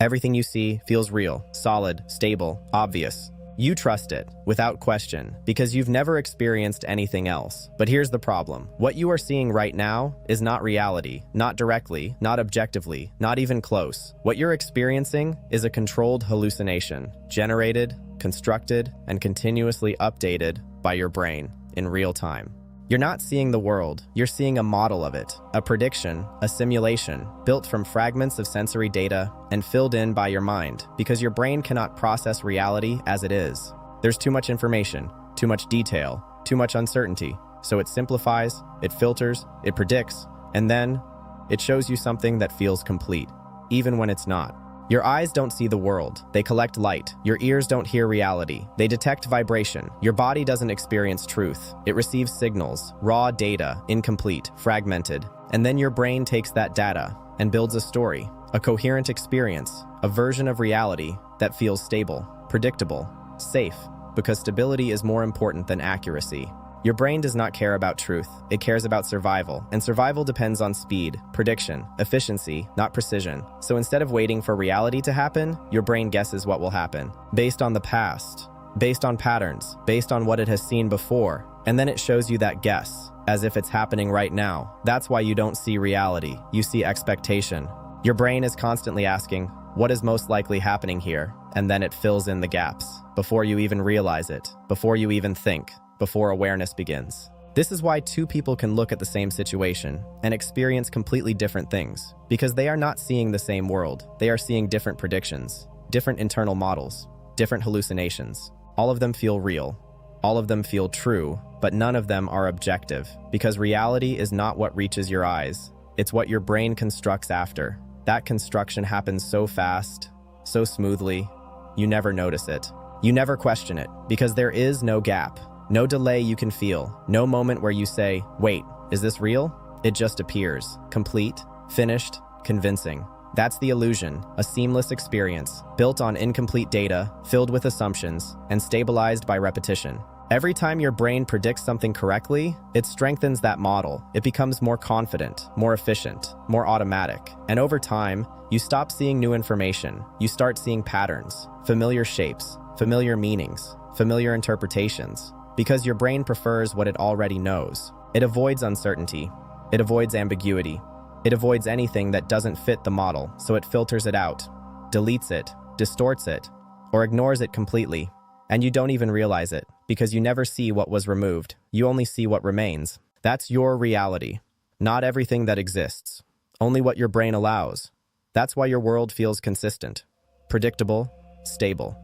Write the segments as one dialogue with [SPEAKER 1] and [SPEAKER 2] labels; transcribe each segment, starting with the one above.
[SPEAKER 1] Everything you see feels real, solid, stable, obvious. You trust it, without question, because you've never experienced anything else. But here's the problem. What you are seeing right now is not reality, not directly, not objectively, not even close. What you're experiencing is a controlled hallucination, generated, constructed, and continuously updated by your brain in real time. You're not seeing the world, you're seeing a model of it, a prediction, a simulation, built from fragments of sensory data and filled in by your mind, because your brain cannot process reality as it is. There's too much information, too much detail, too much uncertainty, so it simplifies, it filters, it predicts, and then it shows you something that feels complete, even when it's not. Your eyes don't see the world, they collect light. Your ears don't hear reality, they detect vibration. Your body doesn't experience truth, it receives signals, raw data, incomplete, fragmented. And then your brain takes that data and builds a story, a coherent experience, a version of reality that feels stable, predictable, safe, because stability is more important than accuracy. Your brain does not care about truth, it cares about survival, and survival depends on speed, prediction, efficiency, not precision. So instead of waiting for reality to happen, your brain guesses what will happen, based on the past, based on patterns, based on what it has seen before, and then it shows you that guess, as if it's happening right now. That's why you don't see reality, you see expectation. Your brain is constantly asking, what is most likely happening here? And then it fills in the gaps, before you even realize it, before you even think, before awareness begins. This is why two people can look at the same situation and experience completely different things, because they are not seeing the same world. They are seeing different predictions, different internal models, different hallucinations. All of them feel real. All of them feel true, but none of them are objective, because reality is not what reaches your eyes. It's what your brain constructs after. That construction happens so fast, so smoothly, you never notice it. You never question it, because there is no gap. No delay you can feel, no moment where you say, wait, is this real? It just appears, complete, finished, convincing. That's the illusion, a seamless experience, built on incomplete data, filled with assumptions, and stabilized by repetition. Every time your brain predicts something correctly, it strengthens that model. It becomes more confident, more efficient, more automatic. And over time, you stop seeing new information. You start seeing patterns, familiar shapes, familiar meanings, familiar interpretations. Because your brain prefers what it already knows. It avoids uncertainty. It avoids ambiguity. It avoids anything that doesn't fit the model, so it filters it out, deletes it, distorts it, or ignores it completely. And you don't even realize it, because you never see what was removed. You only see what remains. That's your reality. Not everything that exists. Only what your brain allows. That's why your world feels consistent, predictable, stable.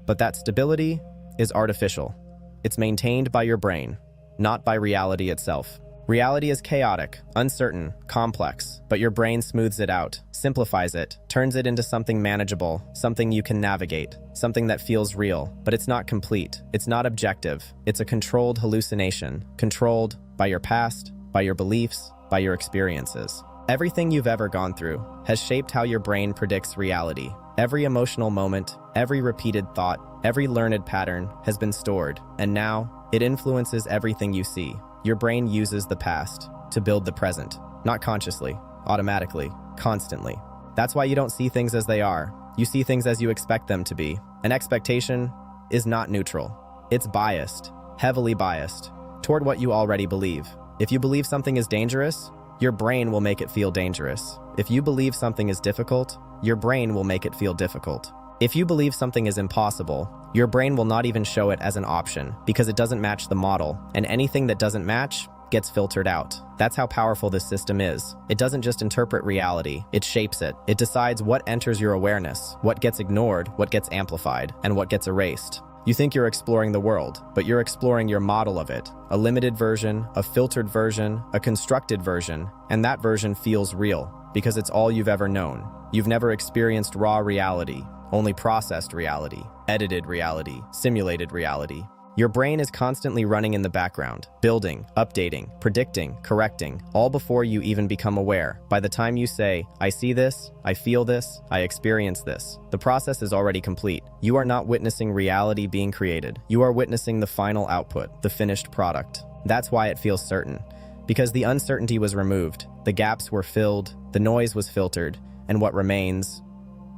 [SPEAKER 1] But that stability is artificial. It's maintained by your brain, not by reality itself. Reality is chaotic, uncertain, complex, but your brain smooths it out, simplifies it, turns it into something manageable, something you can navigate, something that feels real, but it's not complete, it's not objective, it's a controlled hallucination, controlled by your past, by your beliefs, by your experiences. Everything you've ever gone through has shaped how your brain predicts reality. Every emotional moment, every repeated thought, every learned pattern has been stored, and now it influences everything you see. Your brain uses the past to build the present, not consciously, automatically, constantly. That's why you don't see things as they are. You see things as you expect them to be. An expectation is not neutral. It's biased, heavily biased, toward what you already believe. If you believe something is dangerous, your brain will make it feel dangerous. If you believe something is difficult, your brain will make it feel difficult. If you believe something is impossible, your brain will not even show it as an option because it doesn't match the model, and anything that doesn't match gets filtered out. That's how powerful this system is. It doesn't just interpret reality, it shapes it. It decides what enters your awareness, what gets ignored, what gets amplified, and what gets erased. You think you're exploring the world, but you're exploring your model of it. A limited version, a filtered version, a constructed version, and that version feels real because it's all you've ever known. You've never experienced raw reality, only processed reality, edited reality, simulated reality. Your brain is constantly running in the background, building, updating, predicting, correcting, all before you even become aware. By the time you say, I see this, I feel this, I experience this, the process is already complete. You are not witnessing reality being created. You are witnessing the final output, the finished product. That's why it feels certain. Because the uncertainty was removed, the gaps were filled, the noise was filtered, and what remains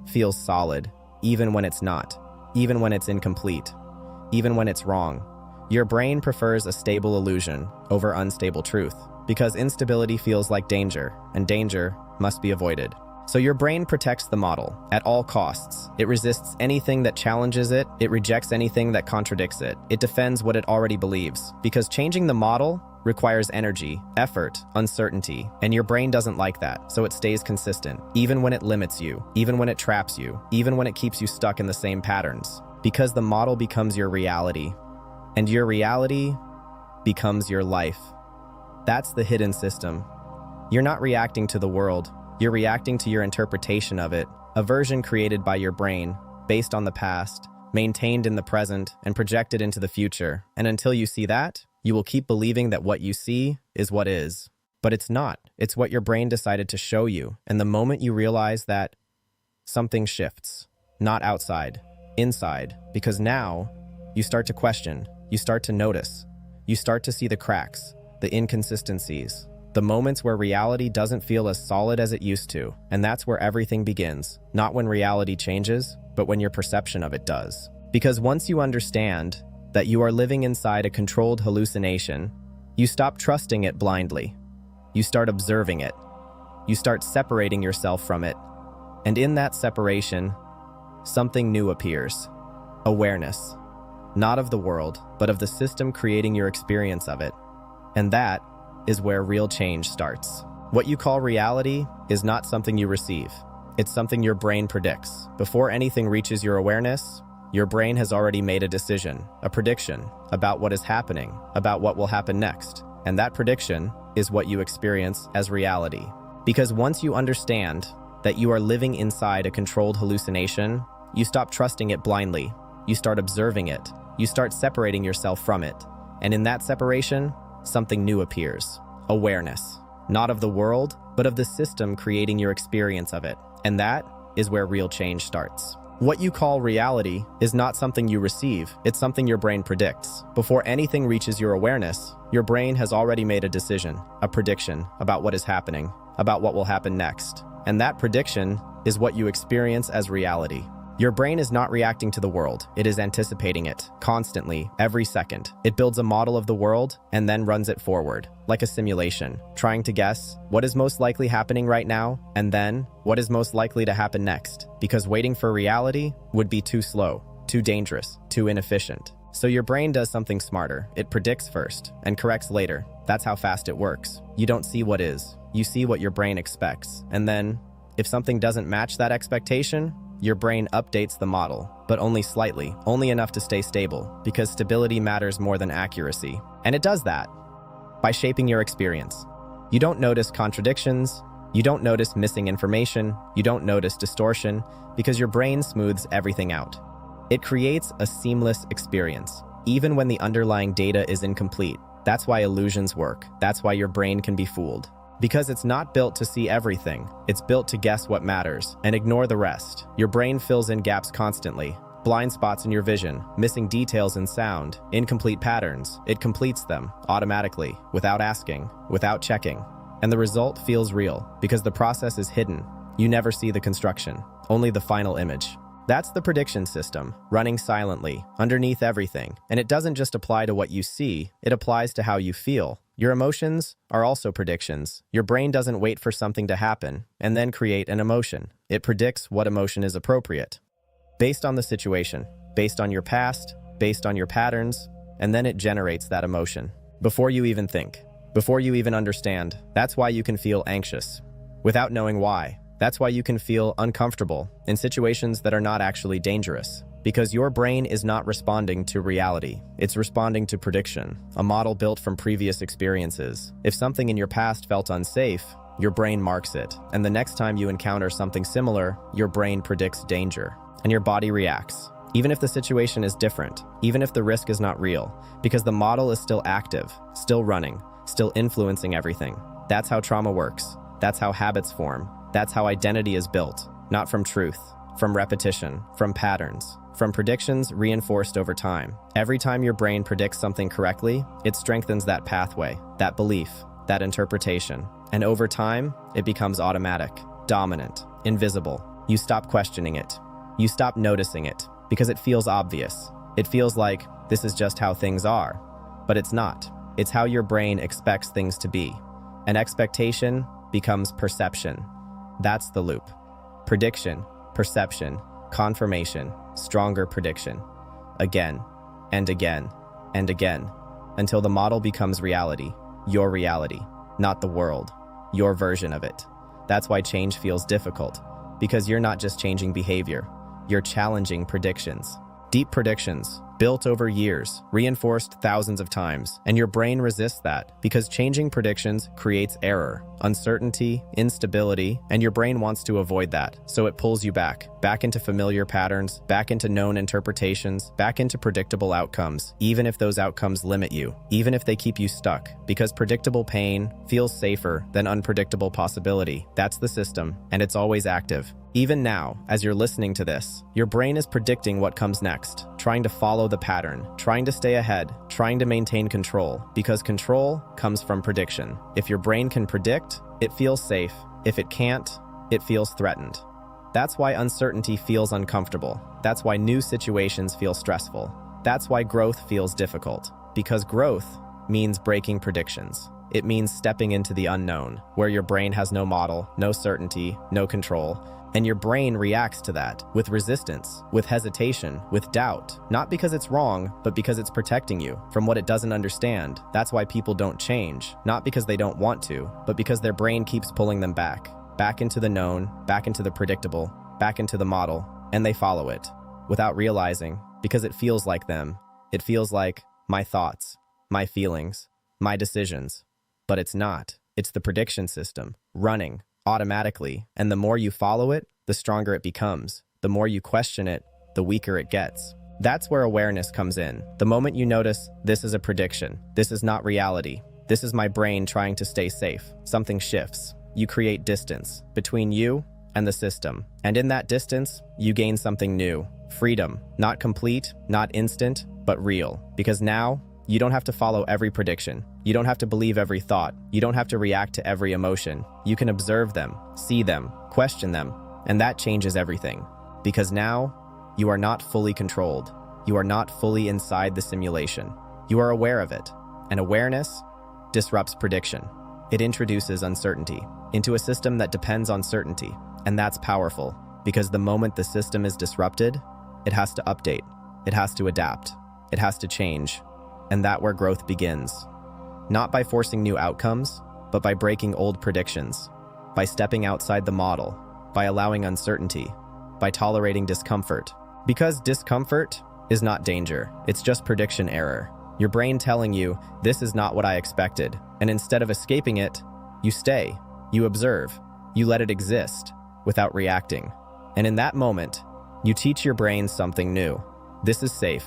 [SPEAKER 1] feels solid, even when it's not, even when it's incomplete, even when it's wrong. Your brain prefers a stable illusion over unstable truth because instability feels like danger, and danger must be avoided. So your brain protects the model at all costs. It resists anything that challenges it. It rejects anything that contradicts it. It defends what it already believes because changing the model requires energy, effort, uncertainty, and your brain doesn't like that, so it stays consistent, even when it limits you, even when it traps you, even when it keeps you stuck in the same patterns, because the model becomes your reality, and your reality becomes your life. That's the hidden system. You're not reacting to the world, you're reacting to your interpretation of it, a version created by your brain, based on the past, maintained in the present, and projected into the future. And until you see that, you will keep believing that what you see is what is. But it's not. It's what your brain decided to show you. And the moment you realize that, something shifts. Not outside, inside. Because now, you start to question. You start to notice. You start to see the cracks, the inconsistencies, the moments where reality doesn't feel as solid as it used to. And that's where everything begins. Not when reality changes, but when your perception of it does. Because once you understand that you are living inside a controlled hallucination, you stop trusting it blindly. You start observing it. You start separating yourself from it. And in that separation, something new appears. Awareness. Not of the world, but of the system creating your experience of it. And that is where real change starts. What you call reality is not something you receive. It's something your brain predicts. Before anything reaches your awareness, your brain has already made a decision, a prediction, about what is happening, about what will happen next. And that prediction is what you experience as reality. Because once you understand that you are living inside a controlled hallucination, you stop trusting it blindly. You start observing it. You start separating yourself from it. And in that separation, something new appears. Awareness. Not of the world, but of the system creating your experience of it. And that is where real change starts. What you call reality is not something you receive, it's something your brain predicts. Before anything reaches your awareness, your brain has already made a decision, a prediction about what is happening, about what will happen next. And that prediction is what you experience as reality. Your brain is not reacting to the world, it is anticipating it, constantly, every second. It builds a model of the world and then runs it forward, like a simulation, trying to guess what is most likely happening right now, and then what is most likely to happen next. Because waiting for reality would be too slow, too dangerous, too inefficient. So your brain does something smarter. It predicts first and corrects later. That's how fast it works. You don't see what is, you see what your brain expects. And then, if something doesn't match that expectation, your brain updates the model, but only slightly, only enough to stay stable, because stability matters more than accuracy. And it does that by shaping your experience. You don't notice contradictions, you don't notice missing information, you don't notice distortion, because your brain smooths everything out. It creates a seamless experience, even when the underlying data is incomplete. That's why illusions work. That's why your brain can be fooled. Because it's not built to see everything, it's built to guess what matters and ignore the rest. Your brain fills in gaps constantly, blind spots in your vision, missing details in sound, incomplete patterns. It completes them automatically, without asking, without checking. And the result feels real because the process is hidden. You never see the construction, only the final image. That's the prediction system, running silently, underneath everything. And it doesn't just apply to what you see, it applies to how you feel. Your emotions are also predictions. Your brain doesn't wait for something to happen and then create an emotion. It predicts what emotion is appropriate, based on the situation, based on your past, based on your patterns, and then it generates that emotion. Before you even think, before you even understand. That's why you can feel anxious, without knowing why. That's why you can feel uncomfortable in situations that are not actually dangerous. Because your brain is not responding to reality. It's responding to prediction, a model built from previous experiences. If something in your past felt unsafe, your brain marks it. And the next time you encounter something similar, your brain predicts danger. And your body reacts, even if the situation is different, even if the risk is not real, because the model is still active, still running, still influencing everything. That's how trauma works. That's how habits form. That's how identity is built, not from truth, from repetition, from patterns. From predictions reinforced over time. Every time your brain predicts something correctly, it strengthens that pathway, that belief, that interpretation. And over time, it becomes automatic, dominant, invisible. You stop questioning it. You stop noticing it because it feels obvious. It feels like this is just how things are. But it's not. It's how your brain expects things to be. And expectation becomes perception. That's the loop. Prediction, perception, confirmation, stronger prediction. Again, and again, and again, until the model becomes reality, your reality, not the world, your version of it. That's why change feels difficult, because you're not just changing behavior, you're challenging predictions. Deep predictions, built over years, reinforced thousands of times, and your brain resists that because changing predictions creates error, uncertainty, instability, and your brain wants to avoid that, so it pulls you back into familiar patterns, back into known interpretations, back into predictable outcomes, even if those outcomes limit you, even if they keep you stuck, because predictable pain feels safer than unpredictable possibility. That's the system, and it's always active. Even now, as you're listening to this, your brain is predicting what comes next, trying to follow the pattern, trying to stay ahead, trying to maintain control, because control comes from prediction. If your brain can predict, it feels safe. If it can't, it feels threatened. That's why uncertainty feels uncomfortable. That's why new situations feel stressful. That's why growth feels difficult, because growth means breaking predictions. It means stepping into the unknown, where your brain has no model, no certainty, no control. And your brain reacts to that with resistance, with hesitation, with doubt, not because it's wrong, but because it's protecting you from what it doesn't understand. That's why people don't change, not because they don't want to, but because their brain keeps pulling them back into the known, back into the predictable, back into the model, and they follow it without realizing, because it feels like them. It feels like my thoughts, my feelings, my decisions. But it's not. It's the prediction system running automatically, and the more you follow it, the stronger it becomes. The more you question it, the weaker it gets. That's where awareness comes in. The moment you notice, this is a prediction, this is not reality, this is my brain trying to stay safe, something shifts. You create distance between you and the system. And in that distance, you gain something new. Freedom. Not complete, not instant, but real. Because now, you don't have to follow every prediction. You don't have to believe every thought. You don't have to react to every emotion. You can observe them, see them, question them, and that changes everything. Because now, you are not fully controlled. You are not fully inside the simulation. You are aware of it. And awareness disrupts prediction. It introduces uncertainty into a system that depends on certainty. And that's powerful, because the moment the system is disrupted, it has to update. It has to adapt. It has to change. And that's where growth begins. Not by forcing new outcomes, but by breaking old predictions, by stepping outside the model, by allowing uncertainty, by tolerating discomfort. Because discomfort is not danger, it's just prediction error. Your brain telling you, this is not what I expected. And instead of escaping it, you stay, you observe, you let it exist without reacting. And in that moment, you teach your brain something new. This is safe.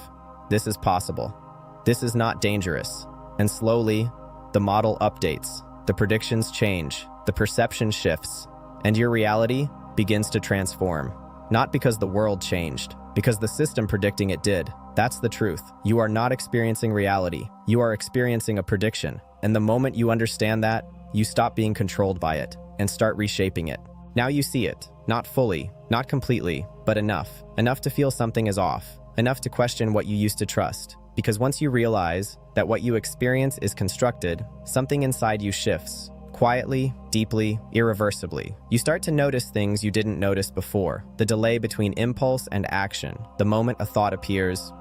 [SPEAKER 1] This is possible. This is not dangerous. And slowly, the model updates, the predictions change, the perception shifts, and your reality begins to transform. Not because the world changed, because the system predicting it did. That's the truth. You are not experiencing reality. You are experiencing a prediction. And the moment you understand that, you stop being controlled by it and start reshaping it. Now you see it, not fully, not completely, but enough. Enough to feel something is off. Enough to question what you used to trust. Because once you realize that what you experience is constructed, something inside you shifts. Quietly, deeply, irreversibly. You start to notice things you didn't notice before. The delay between impulse and action. The moment a thought appears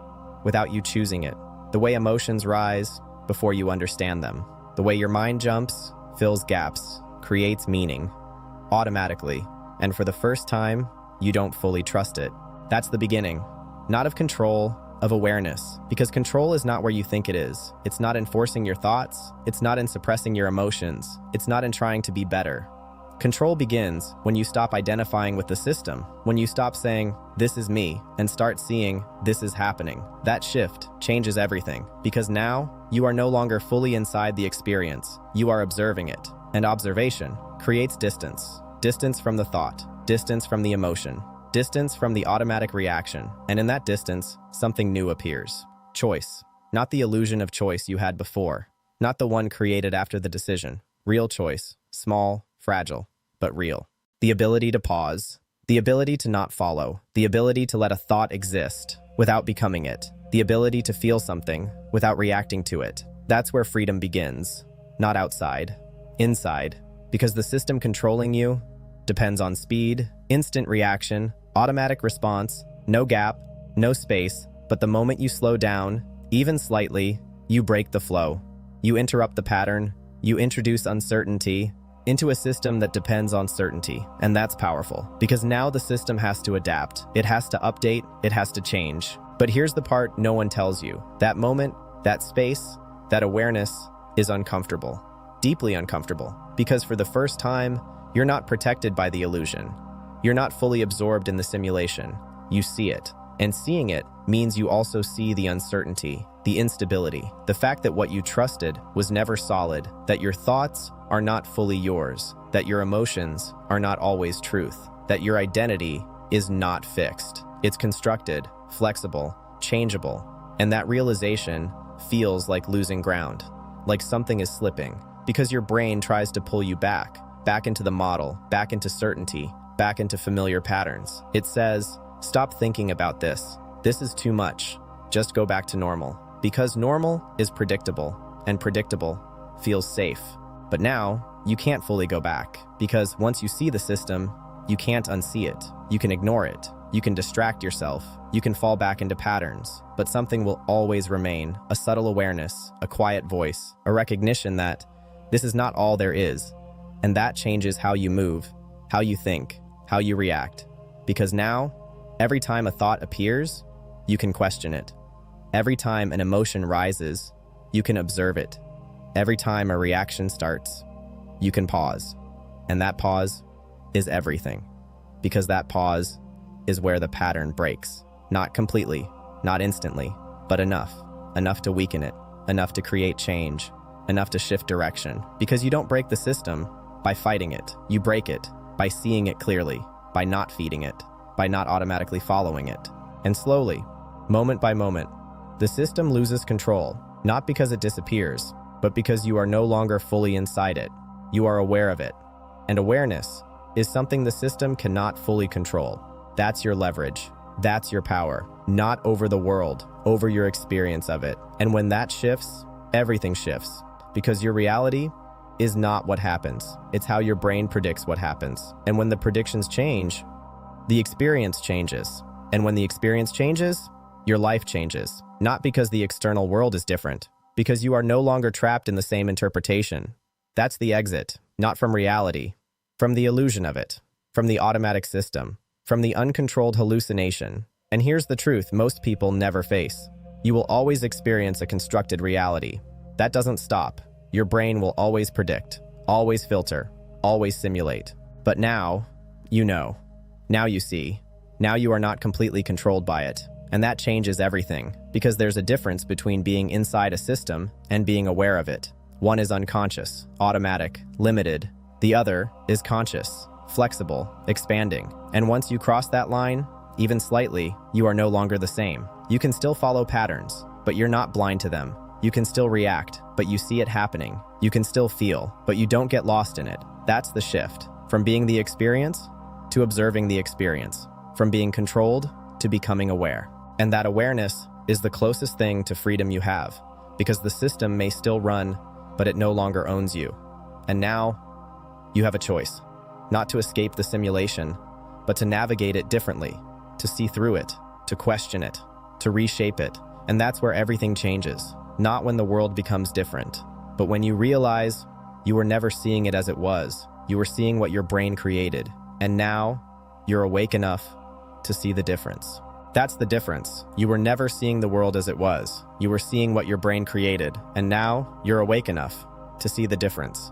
[SPEAKER 1] without you choosing it. The way emotions rise before you understand them. The way your mind jumps, fills gaps, creates meaning. Automatically. And for the first time, you don't fully trust it. That's the beginning. Not of control, of awareness, because control is not where you think it is. It's not in forcing your thoughts. It's not in suppressing your emotions. It's not in trying to be better. Control begins when you stop identifying with the system, when you stop saying, this is me, and start seeing, this is happening. That shift changes everything, because now you are no longer fully inside the experience. You are observing it, and observation creates distance. Distance from the thought, distance from the emotion, distance from the automatic reaction, and in that distance, something new appears. Choice. Not the illusion of choice you had before. Not the one created after the decision. Real choice. Small, fragile, but real. The ability to pause, The ability to not follow, the ability to let a thought exist without becoming it, the ability to feel something without reacting to it. That's where freedom begins. Not outside, inside, because the system controlling you depends on speed, instant reaction, automatic response, no gap, no space, but the moment you slow down, even slightly, you break the flow. You interrupt the pattern, you introduce uncertainty into a system that depends on certainty. And that's powerful, because now the system has to adapt. It has to update, it has to change. But here's the part no one tells you. That moment, that space, that awareness is uncomfortable, deeply uncomfortable, because for the first time, you're not protected by the illusion. You're not fully absorbed in the simulation. You see it. And seeing it means you also see the uncertainty, the instability, the fact that what you trusted was never solid, that your thoughts are not fully yours, that your emotions are not always truth, that your identity is not fixed. It's constructed, flexible, changeable, and that realization feels like losing ground, like something is slipping, because your brain tries to pull you back into the model, back into certainty, back into familiar patterns. It says, stop thinking about this. This is too much. Just go back to normal. Because normal is predictable, and predictable feels safe. But now, you can't fully go back, because once you see the system, you can't unsee it. You can ignore it. You can distract yourself. You can fall back into patterns. But something will always remain, a subtle awareness, a quiet voice, a recognition that this is not all there is. And that changes how you move, how you think, how you react. Because now, every time a thought appears, you can question it. Every time an emotion rises, you can observe it. Every time a reaction starts, you can pause. And that pause is everything. Because that pause is where the pattern breaks. Not completely, not instantly, but enough. Enough to weaken it, enough to create change, enough to shift direction. Because you don't break the system by fighting it. You break it by seeing it clearly, by not feeding it, by not automatically following it. And slowly, moment by moment, the system loses control, not because it disappears, but because you are no longer fully inside it. You are aware of it. And awareness is something the system cannot fully control. That's your leverage. That's your power. Not over the world, over your experience of it. And when that shifts, everything shifts. Because your reality is not what happens. It's how your brain predicts what happens. And when the predictions change, the experience changes. And when the experience changes, your life changes. Not because the external world is different, because you are no longer trapped in the same interpretation. That's the exit, not from reality, from the illusion of it, from the automatic system, from the uncontrolled hallucination. And here's the truth most people never face. You will always experience a constructed reality. That doesn't stop. Your brain will always predict, always filter, always simulate. But now, you know. Now you see. Now you are not completely controlled by it. And that changes everything, because there's a difference between being inside a system and being aware of it. One is unconscious, automatic, limited. The other is conscious, flexible, expanding. And once you cross that line, even slightly, you are no longer the same. You can still follow patterns, but you're not blind to them. You can still react, but you see it happening. You can still feel, but you don't get lost in it. That's the shift. From being the experience to observing the experience. From being controlled to becoming aware. And that awareness is the closest thing to freedom you have, because the system may still run, but it no longer owns you. And now, you have a choice. Not to escape the simulation, but to navigate it differently, to see through it, to question it, to reshape it. And that's where everything changes. Not when the world becomes different, but when you realize you were never seeing it as it was. You were seeing what your brain created. And now, you're awake enough to see the difference. That's the difference. You were never seeing the world as it was. You were seeing what your brain created. And now, you're awake enough to see the difference.